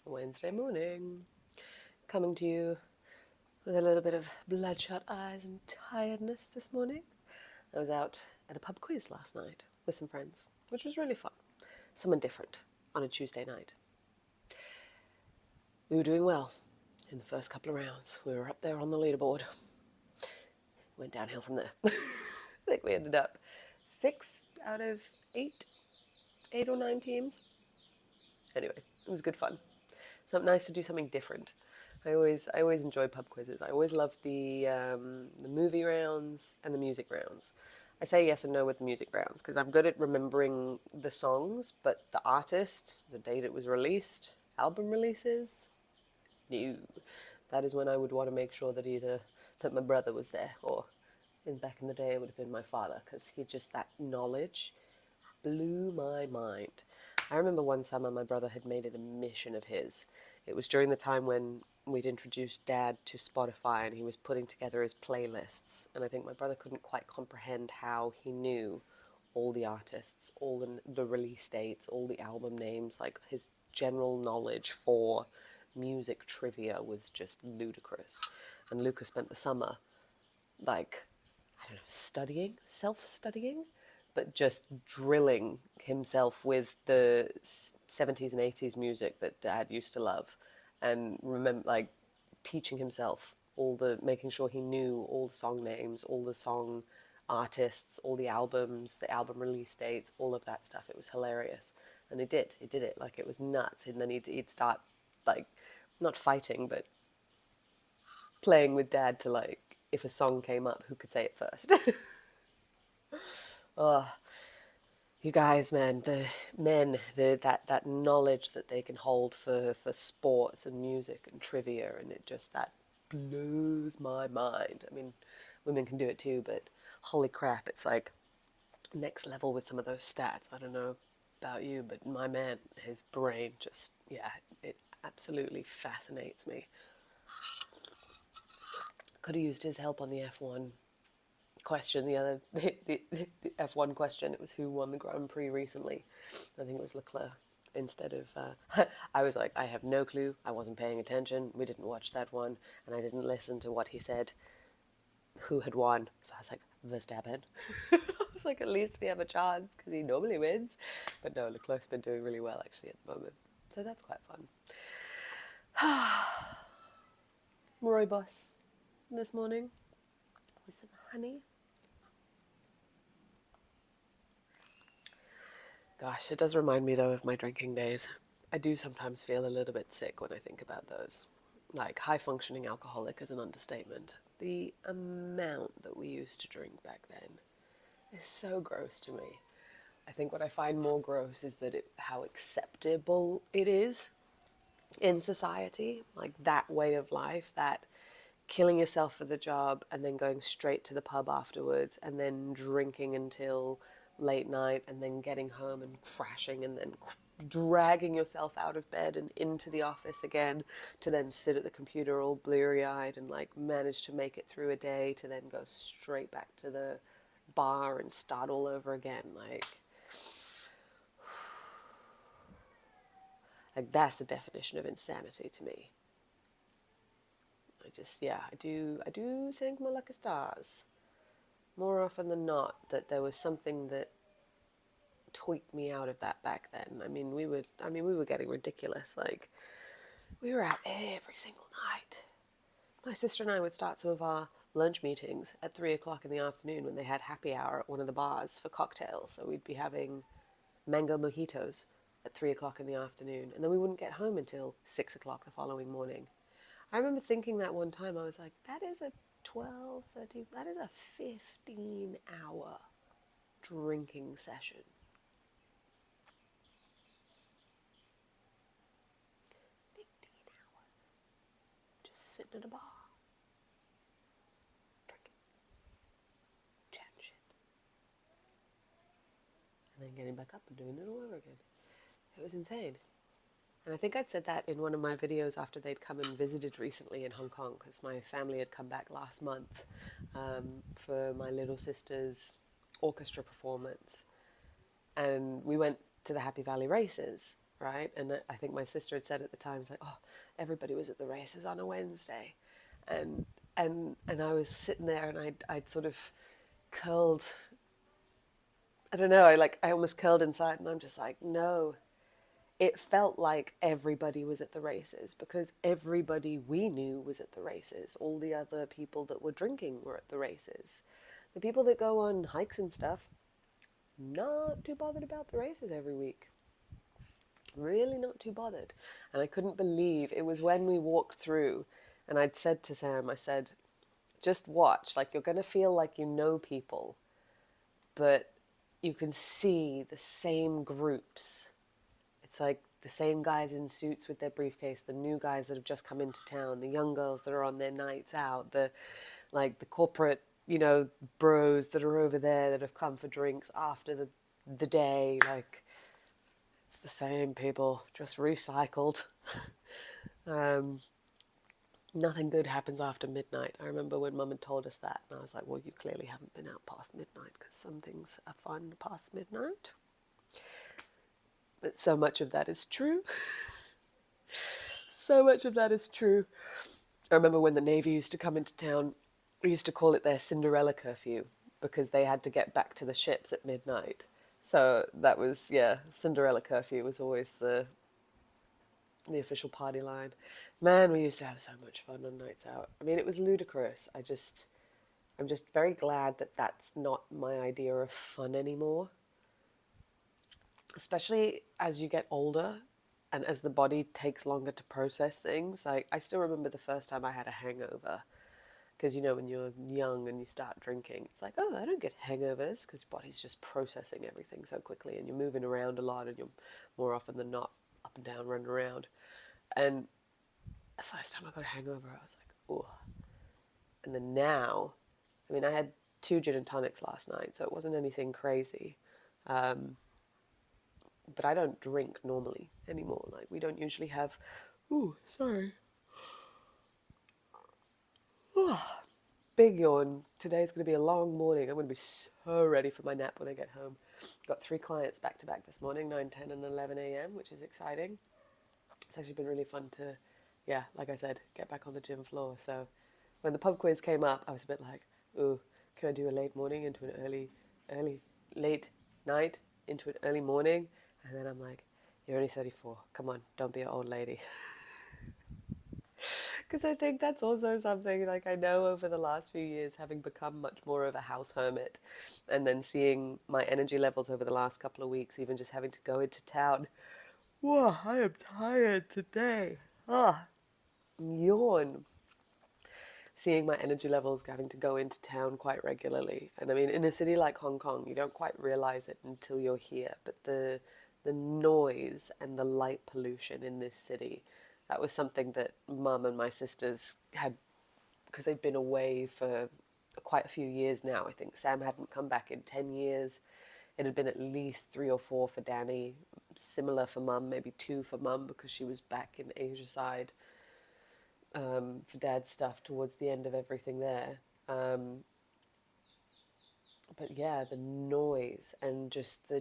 Wednesday morning, coming to you with a little bit of bloodshot eyes and tiredness this morning. I was out at a pub quiz last night with some friends, which was really fun. Someone different on a Tuesday night. We were doing well in the first couple of rounds. We were up there on the leaderboard. Went downhill from there. I think we ended up 6 out of 8 or 9 teams. Anyway, it was good fun. So nice to do something different. I always enjoy pub quizzes. I always love the movie rounds and the music rounds. I say yes and no with the music rounds because I'm good at remembering the songs, but the artist, the date it was released, album releases, no. That is when I would want to make sure that either that my brother was there or back in the day it would have been my father because he just that knowledge blew my mind. I remember one summer my brother had made it a mission of his. It was during the time when we'd introduced Dad to Spotify and he was putting together his playlists. And I think my brother couldn't quite comprehend how he knew all the artists, all the release dates, all the album names. Like his general knowledge for music trivia was just ludicrous. And Luca spent the summer, like, I don't know, studying, self-studying, but just drilling himself with the 70s and 80s music that Dad used to love, and remember, like, teaching himself making sure he knew all the song names, all the song artists, all the albums, the album release dates, all of that stuff. It was hilarious. And he did it, like, it was nuts. And then he'd start, like, not fighting, but playing with Dad to, like, if a song came up, who could say it first. Oh, you guys, man, that knowledge that they can hold for sports and music and trivia, and it just that blows my mind. I mean, women can do it too, but holy crap, it's like next level with some of those stats. I don't know about you, but my man, his brain just, yeah, it absolutely fascinates me. Could have used his help on the F1 question the F1 question. It was who won the Grand Prix recently. I think it was Leclerc instead of I was like, I have no clue, I wasn't paying attention, we didn't watch that one, and I didn't listen to what he said who had won, so I was like, Verstappen. I was like, at least we have a chance because he normally wins. But no, Leclerc's been doing really well actually at the moment, so that's quite fun. Rooibos this morning with some honey. Gosh, it does remind me though of my drinking days. I do sometimes feel a little bit sick when I think about those. Like, high functioning alcoholic is an understatement. The amount that we used to drink back then is so gross to me. I think what I find more gross is that how acceptable it is in society. Like, that way of life, that killing yourself for the job and then going straight to the pub afterwards and then drinking until late night and then getting home and crashing and then dragging yourself out of bed and into the office again to then sit at the computer all bleary-eyed and like manage to make it through a day to then go straight back to the bar and start all over again. Like that's the definition of insanity to me. I do thank my lucky stars more often than not that there was something that tweaked me out of that back then. We were getting ridiculous. Like, we were out every single night. My sister and I would start some of our lunch meetings at 3 o'clock in the afternoon when they had happy hour at one of the bars for cocktails. So we'd be having mango mojitos at 3 o'clock in the afternoon, and then we wouldn't get home until 6 o'clock the following morning. I remember thinking that one time, I was like, that is a 12, 13, that is a 15-hour drinking session. 15 hours. Just sitting at a bar. Drinking. Chatting shit. And then getting back up and doing it all over again. It was insane. And I think I'd said that in one of my videos after they'd come and visited recently in Hong Kong, because my family had come back last month for my little sister's orchestra performance. And we went to the Happy Valley races. right? And I think my sister had said at the time, it's like, oh, everybody was at the races on a Wednesday. And and I was sitting there and I'd sort of curled, I don't know, I almost curled inside and I'm just like, no. It felt like everybody was at the races because everybody we knew was at the races. All the other people that were drinking were at the races. The people that go on hikes and stuff, not too bothered about the races every week. Really not too bothered. And I couldn't believe it was when we walked through and I'd said to Sam, I said, just watch, like you're going to feel like you know people, but you can see the same groups. It's like the same guys in suits with their briefcase, the new guys that have just come into town, the young girls that are on their nights out, the corporate, bros that are over there that have come for drinks after the day. Like, it's the same people, just recycled. um, Nothing good happens after midnight. I remember when Mum had told us that, and I was like, well, you clearly haven't been out past midnight because some things are fun past midnight. But so much of that is true. So much of that is true. I remember when the Navy used to come into town, we used to call it their Cinderella curfew because they had to get back to the ships at midnight. So that was, yeah, Cinderella curfew was always the official party line. Man, we used to have so much fun on nights out. I mean, it was ludicrous. I'm just very glad that that's not my idea of fun anymore. Especially as you get older and as the body takes longer to process things. Like, I still remember the first time I had a hangover. Because, when you're young and you start drinking, it's like, oh, I don't get hangovers because your body's just processing everything so quickly and you're moving around a lot and you're more often than not up and down, running around. And the first time I got a hangover, I was like, oh. And then now, I mean, I had 2 gin and tonics last night, so it wasn't anything crazy. But I don't drink normally anymore. Like, we don't usually have, ooh, sorry. Big yawn. Today's going to be a long morning. I'm going to be so ready for my nap when I get home. Got 3 clients back to back this morning, 9, 10 and 11 a.m., which is exciting. It's actually been really fun to, yeah, like I said, get back on the gym floor. So when the pub quiz came up, I was a bit like, ooh, can I do a late morning into an late night into an early morning? And then I'm like, you're only 34. Come on, don't be an old lady. Because I think that's also something, like, I know over the last few years, having become much more of a house hermit, and then seeing my energy levels over the last couple of weeks, even just having to go into town. Whoa, I am tired today. Ah, yawn. Seeing my energy levels having to go into town quite regularly. And I mean, in a city like Hong Kong, you don't quite realize it until you're here, but the noise and the light pollution in this city, that was something that Mum and my sisters had, because they've been away for quite a few years now. I think Sam hadn't come back in 10 years. It had been at least 3 or 4 for Danny, similar for Mum, maybe 2 for Mum because she was back in Asia side for Dad's stuff towards the end of everything there. But yeah, the noise and just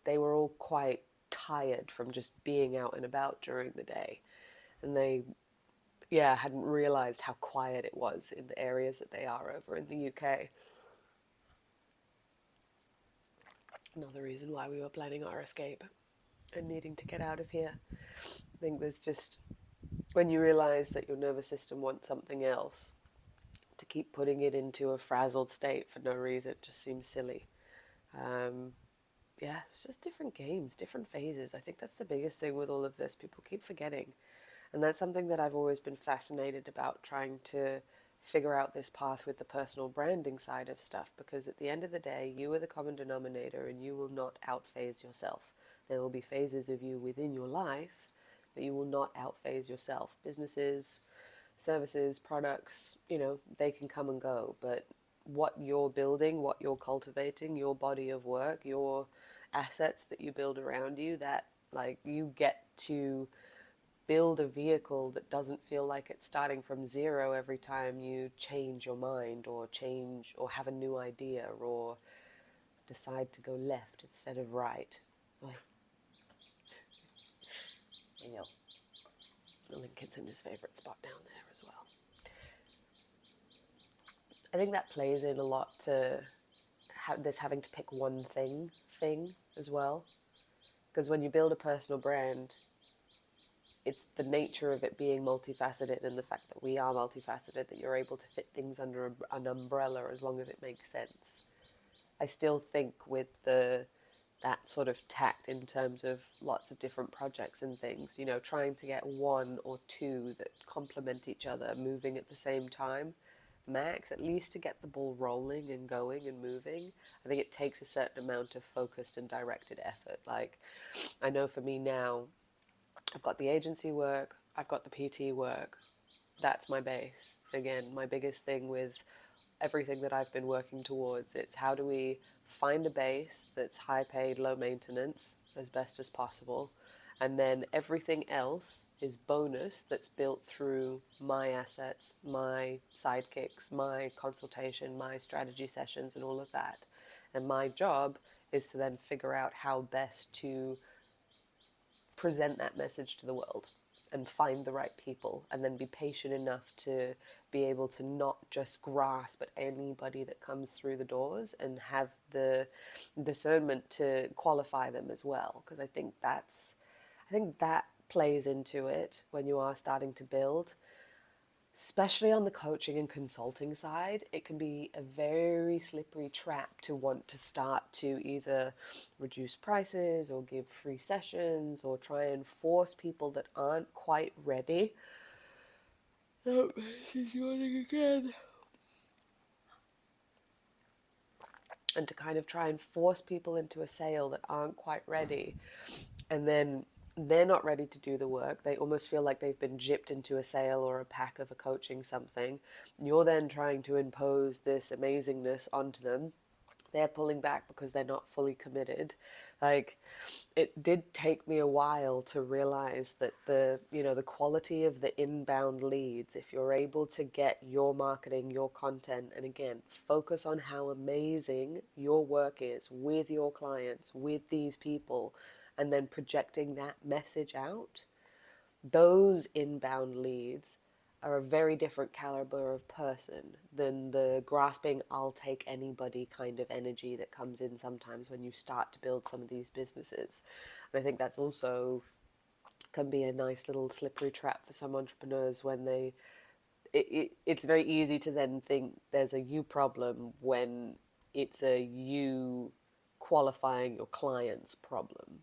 they were all quite tired from just being out and about during the day. And they, yeah, hadn't realized how quiet it was in the areas that they are over in the UK. Another reason why we were planning our escape and needing to get out of here. I think there's just, when you realize that your nervous system wants something else, to keep putting it into a frazzled state for no reason just seems silly. Yeah, it's just different games, different phases. I think that's the biggest thing with all of this. People keep forgetting. And that's something that I've always been fascinated about, trying to figure out this path with the personal branding side of stuff, because at the end of the day, you are the common denominator and you will not outphase yourself. There will be phases of you within your life, but you will not outphase yourself. Businesses, services, products, they can come and go, but what you're building, what you're cultivating, your body of work, your assets that you build around you, that, like, you get to build a vehicle that doesn't feel like it's starting from zero every time you change your mind or change or have a new idea or decide to go left instead of right. Like, Yep. Lincoln's in his favourite spot down there as well. I think that plays in a lot to this having to pick one thing as well. Because when you build a personal brand, it's the nature of it being multifaceted and the fact that we are multifaceted that you're able to fit things under an umbrella as long as it makes sense. I still think with that sort of tact in terms of lots of different projects and things, trying to get one or two that complement each other moving at the same time, max, at least to get the ball rolling and going and moving. I think it takes a certain amount of focused and directed effort. Like, I know for me now, I've got the agency work, I've got the PT work. That's my base. Again, my biggest thing with everything that I've been working towards, it's how do we find a base that's high paid, low maintenance as best as possible. And then everything else is bonus that's built through my assets, my sidekicks, my consultation, my strategy sessions, and all of that. And my job is to then figure out how best to present that message to the world and find the right people, and then be patient enough to be able to not just grasp at anybody that comes through the doors and have the discernment to qualify them as well. Because I think that plays into it when you are starting to build. Especially on the coaching and consulting side, it can be a very slippery trap to want to start to either reduce prices or give free sessions or try and force people that aren't quite ready. Oh, she's yawning again. And to kind of try and force people into a sale that aren't quite ready. And then they're not ready to do the work. They almost feel like they've been gypped into a sale or a pack of a coaching something. You're then trying to impose this amazingness onto them. They're pulling back because they're not fully committed. Like, it did take me a while to realize that the quality of the inbound leads, if you're able to get your marketing, your content, and again, focus on how amazing your work is with your clients, with these people, and then projecting that message out, those inbound leads are a very different caliber of person than the grasping, I'll take anybody kind of energy that comes in sometimes when you start to build some of these businesses. And I think that's also can be a nice little slippery trap for some entrepreneurs when it's very easy to then think there's a you problem when it's a you qualifying your client's problem.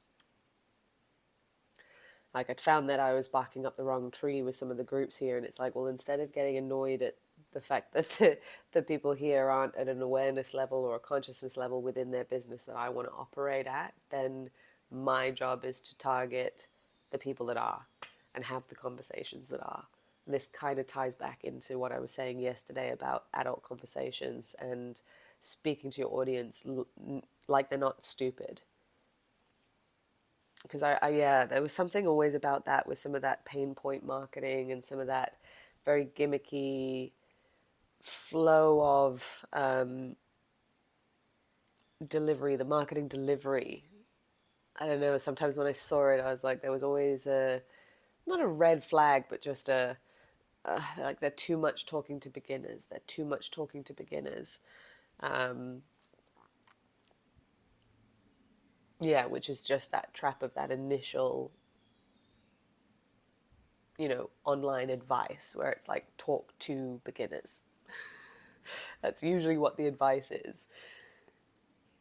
Like, I'd found that I was barking up the wrong tree with some of the groups here, and it's like, well, instead of getting annoyed at the fact that the people here aren't at an awareness level or a consciousness level within their business that I want to operate at, then my job is to target the people that are and have the conversations that are. And this kind of ties back into what I was saying yesterday about adult conversations and speaking to your audience like they're not stupid. Because yeah, there was something always about that with some of that pain point marketing and some of that very gimmicky flow of delivery, the marketing delivery. I don't know, sometimes when I saw it, I was like, there was always not a red flag, but just like they're too much talking to beginners. They're too much talking to beginners. Yeah, which is just that trap of that initial online advice where it's like talk to beginners. That's usually what the advice is.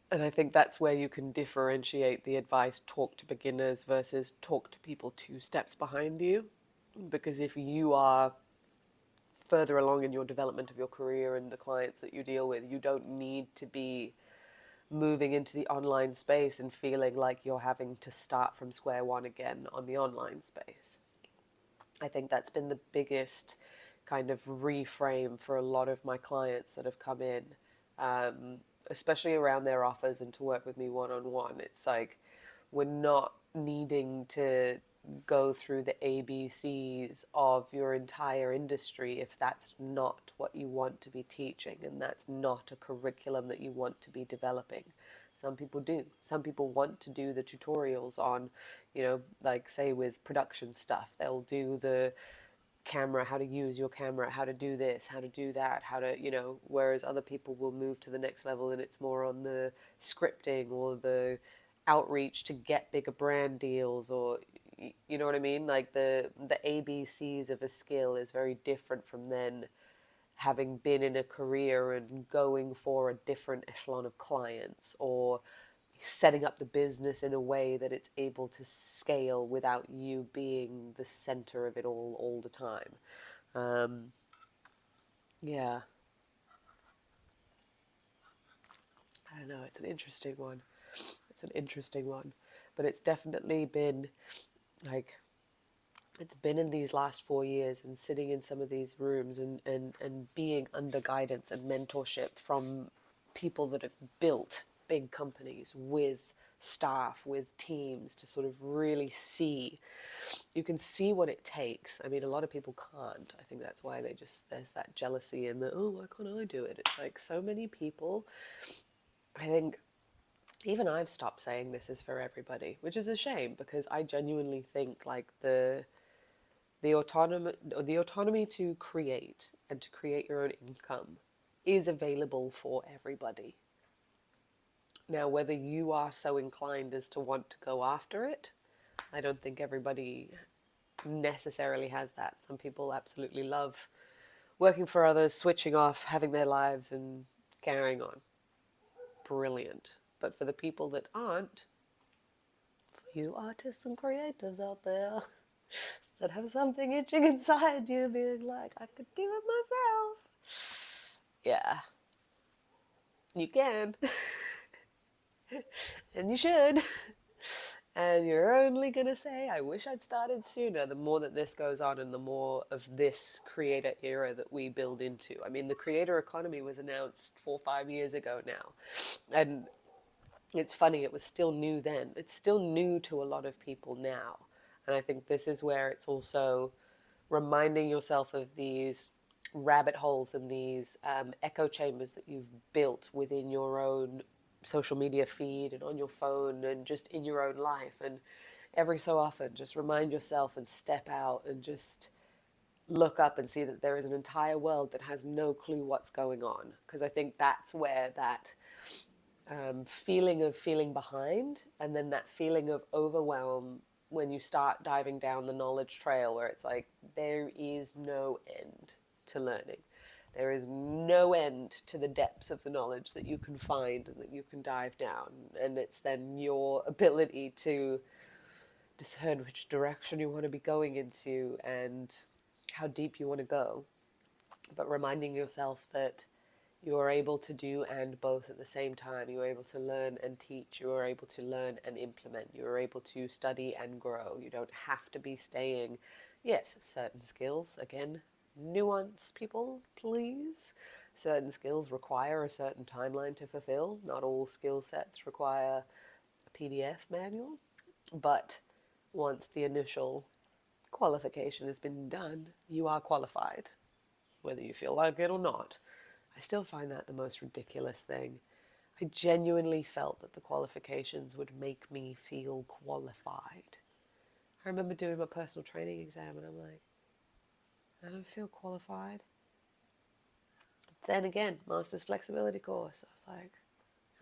And I think that's where you can differentiate the advice talk to beginners versus talk to people 2 steps behind you. Because if you are further along in your development of your career and the clients that you deal with, you don't need to be moving into the online space and feeling like you're having to start from square one again on the online space. I think that's been the biggest kind of reframe for a lot of my clients that have come in, especially around their offers and to work with me one-on-one. It's like we're not needing to go through the ABCs of your entire industry if that's not what you want to be teaching and that's not a curriculum that you want to be developing. Some people do. Some people want to do the tutorials on, like say with production stuff, they'll do the camera, how to use your camera, how to do this, how to do that, how to, whereas other people will move to the next level and it's more on the scripting or the outreach to get bigger brand deals, or you know what I mean? Like the ABCs of a skill is very different from then having been in a career and going for a different echelon of clients, or setting up the business in a way that it's able to scale without you being the center of it all the time. Yeah, I don't know. It's an interesting one. It's an interesting one. But it's definitely been like, it's been in these last 4 years and sitting in some of these rooms and being under guidance and mentorship from people that have built big companies with staff, with teams, to sort of really see, you can see what it takes. I mean, a lot of people can't. I think that's why there's that jealousy and the, oh, why can't I do it? It's like so many people, I think, even I've stopped saying this is for everybody, which is a shame because I genuinely think like the autonomy to create and to create your own income is available for everybody. Now, whether you are so inclined as to want to go after it, I don't think everybody necessarily has that. Some people absolutely love working for others, switching off, having their lives and carrying on. Brilliant. But for the people that aren't, for you artists and creatives out there that have something itching inside you being like, I could do it myself. Yeah, you can. And you should. And you're only going to say, I wish I'd started sooner, the more that this goes on and the more of this creator era that we build into. I mean, the creator economy was announced 4 or 5 years ago now. And it's funny, it was still new then. It's still new to a lot of people now. And I think this is where it's also reminding yourself of these rabbit holes and these echo chambers that you've built within your own social media feed and on your phone and just in your own life. And every so often, just remind yourself and step out and just look up and see that there is an entire world that has no clue what's going on. Because I think that's where that feeling of feeling behind and then that feeling of overwhelm when you start diving down the knowledge trail, where it's like there is no end to learning. There is no end to the depths of the knowledge that you can find and that you can dive down. And it's then your ability to discern which direction you want to be going into and how deep you want to go. But reminding yourself that you are able to do and both at the same time. You are able to learn and teach. You are able to learn and implement. You are able to study and grow. You don't have to be staying, yes, certain skills, again, nuance, people, please. Certain skills require a certain timeline to fulfill. Not all skill sets require a PDF manual. But once the initial qualification has been done, you are qualified, whether you feel like it or not. I still find that the most ridiculous thing. I genuinely felt that the qualifications would make me feel qualified. I remember doing my personal training exam and I'm like, I don't feel qualified. Then again, Master's Flexibility course. I was like,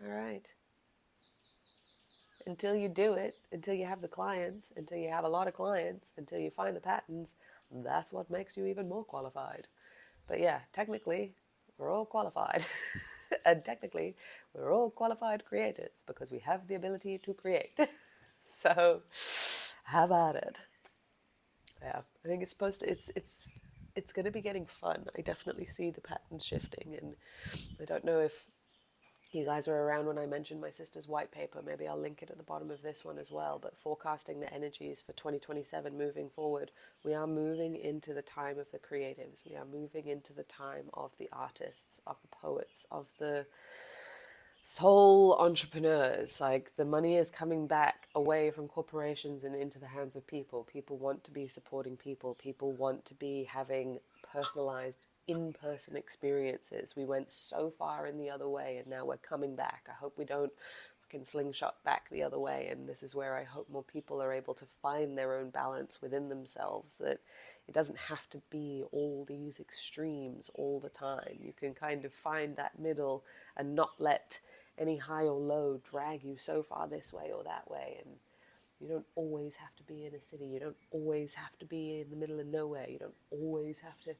all right. Until you do it, until you have the clients, until you have a lot of clients, until you find the patterns, that's what makes you even more qualified. But yeah, technically, we're all qualified. And technically, we're all qualified creators because we have the ability to create. So, how about it? Yeah, I think it's supposed to, it's going to be getting fun. I definitely see the patterns shifting, and I don't know if you guys were around when I mentioned my sister's white paper. Maybe I'll link it at the bottom of this one as well. But forecasting the energies for 2027 moving forward, we are moving into the time of the creatives. We are moving into the time of the artists, of the poets, of the sole entrepreneurs. Like the money is coming back away from corporations and into the hands of people. People want to be supporting people. People want to be having personalized in-person experiences. We went so far in the other way and now we're coming back. I hope we don't fucking slingshot back the other way, and this is where I hope more people are able to find their own balance within themselves, that it doesn't have to be all these extremes all the time. You can kind of find that middle and not let any high or low drag you so far this way or that way. And you don't always have to be in a city. You don't always have to be in the middle of nowhere. You don't always have to,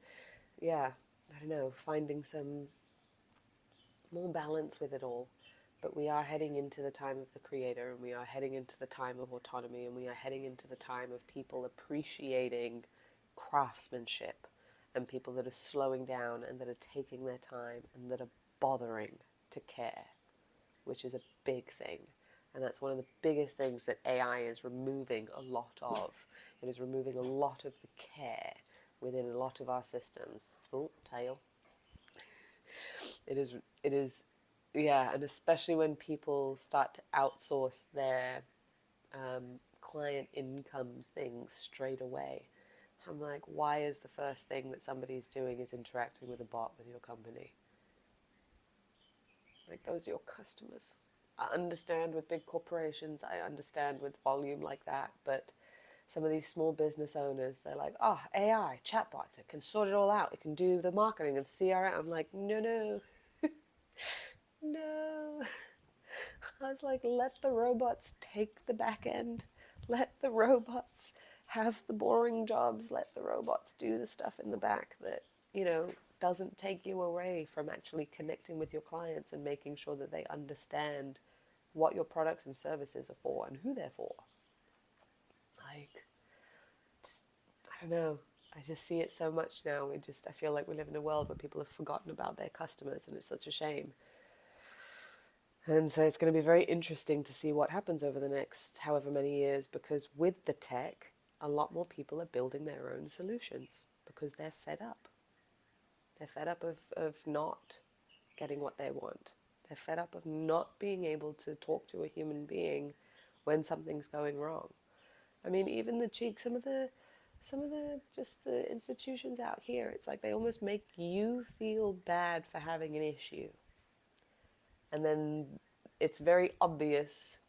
yeah, I don't know, finding some more balance with it all. But we are heading into the time of the creator, and we are heading into the time of autonomy, and we are heading into the time of people appreciating craftsmanship and people that are slowing down and that are taking their time and that are bothering to care, which is a big thing. And that's one of the biggest things that AI is removing a lot of. It is removing a lot of the care within a lot of our systems. Oh, tail. It is, yeah, and especially when people start to outsource their client income things straight away. I'm like, why is the first thing that somebody's doing is interacting with a bot with your company? Like, those are your customers. I understand with big corporations, I understand with volume like that, but some of these small business owners, they're like, oh, AI, chatbots, it can sort it all out. It can do the marketing and CRM. I'm like, no, no. I was like, let the robots take the back end. Let the robots have the boring jobs. Let the robots do the stuff in the back that, doesn't take you away from actually connecting with your clients and making sure that they understand what your products and services are for and who they're for. Like, just, I don't know. I just see it so much now. I feel like we live in a world where people have forgotten about their customers, and it's such a shame. And so it's going to be very interesting to see what happens over the next however many years, because with the tech, a lot more people are building their own solutions because they're fed up. They're fed up of not getting what they want. They're fed up of not being able to talk to a human being when something's going wrong. I mean, even some of the just the institutions out here, it's like they almost make you feel bad for having an issue. And then it's very obvious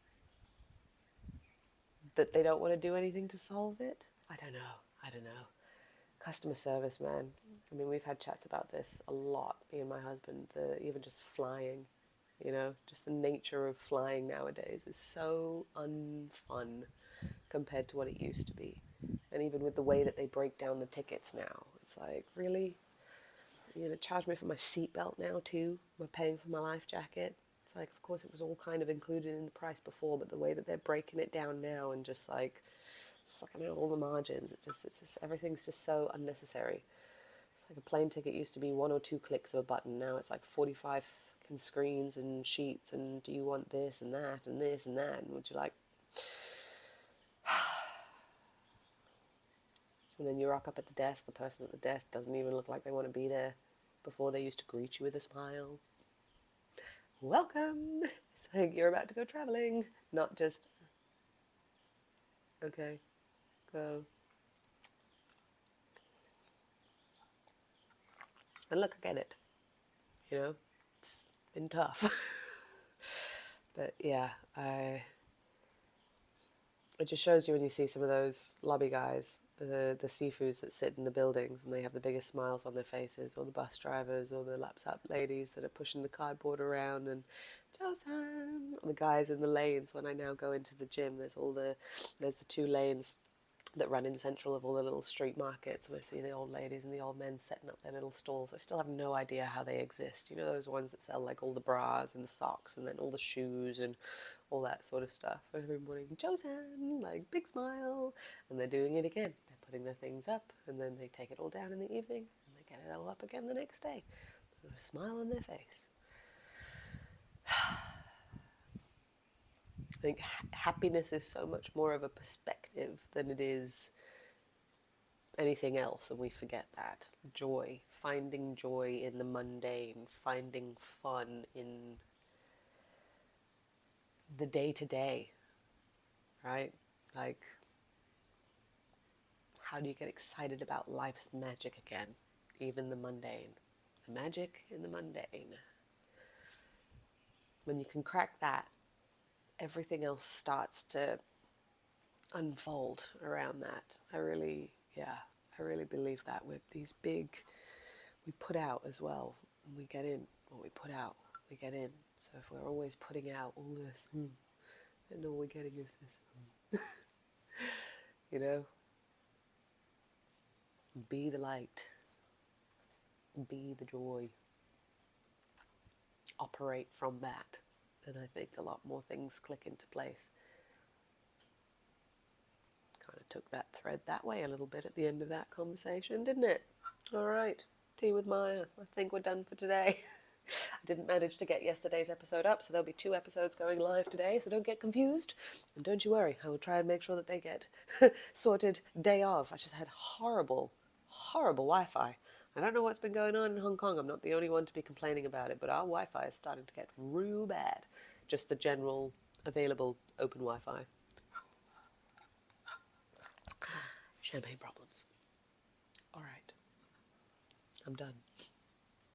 that they don't want to do anything to solve it. I don't know. Customer service, man. I mean, we've had chats about this a lot, me and my husband, even just flying, just the nature of flying nowadays is so unfun compared to what it used to be. And even with the way that they break down the tickets now, it's like, really? You're going to charge me for my seatbelt now too? Am I paying for my life jacket? It's like, of course, it was all kind of included in the price before, but the way that they're breaking it down now and just like sucking out all the margins, it's just everything's just so unnecessary. It's like a plane ticket used to be 1 or 2 clicks of a button. Now it's like 45 screens and sheets, and do you want this and that and this and that, and would you like... And then you rock up at the desk, the person at the desk doesn't even look like they want to be there. Before, they used to greet you with a smile. Welcome! It's like you're about to go traveling, not just, okay, go. And look, I get it. It's been tough. But yeah, it just shows you when you see some of those lobby guys, the sifus that sit in the buildings and they have the biggest smiles on their faces, or the bus drivers, or the laptop ladies that are pushing the cardboard around, and JoSan, the guys in the lanes. When I now go into the gym, there's the 2 lanes that run in central of all the little street markets, and I see the old ladies and the old men setting up their little stalls. I still have no idea how they exist. Those ones that sell like all the bras and the socks and then all the shoes and all that sort of stuff. Every morning, JoSan, like big smile, and they're doing it again. They're putting their things up, and then they take it all down in the evening, and they get it all up again the next day with a smile on their face. I think happiness is so much more of a perspective than it is anything else, and we forget that. Finding joy in the mundane, finding fun in the day-to-day, right? Like, how do you get excited about life's magic again? Even the mundane. The magic in the mundane. When you can crack that, everything else starts to unfold around that. I really believe that with these big, we put out as well, and we get in. What we put out, we get in. So if we're always putting out all this, and all we're getting is this, you know, be the light, be the joy, operate from that. And I think a lot more things click into place. Kind of took that thread that way a little bit at the end of that conversation, didn't it? All right, tea with Maja. I think we're done for today. I didn't manage to get yesterday's episode up, so there'll be 2 episodes going live today, so don't get confused. And don't you worry, I will try and make sure that they get sorted day of. I just had horrible Wi-Fi. I don't know what's been going on in Hong Kong. I'm not the only one to be complaining about it, but our Wi-Fi is starting to get real bad. Just the general available open Wi-Fi. Champagne problems. All right. I'm done.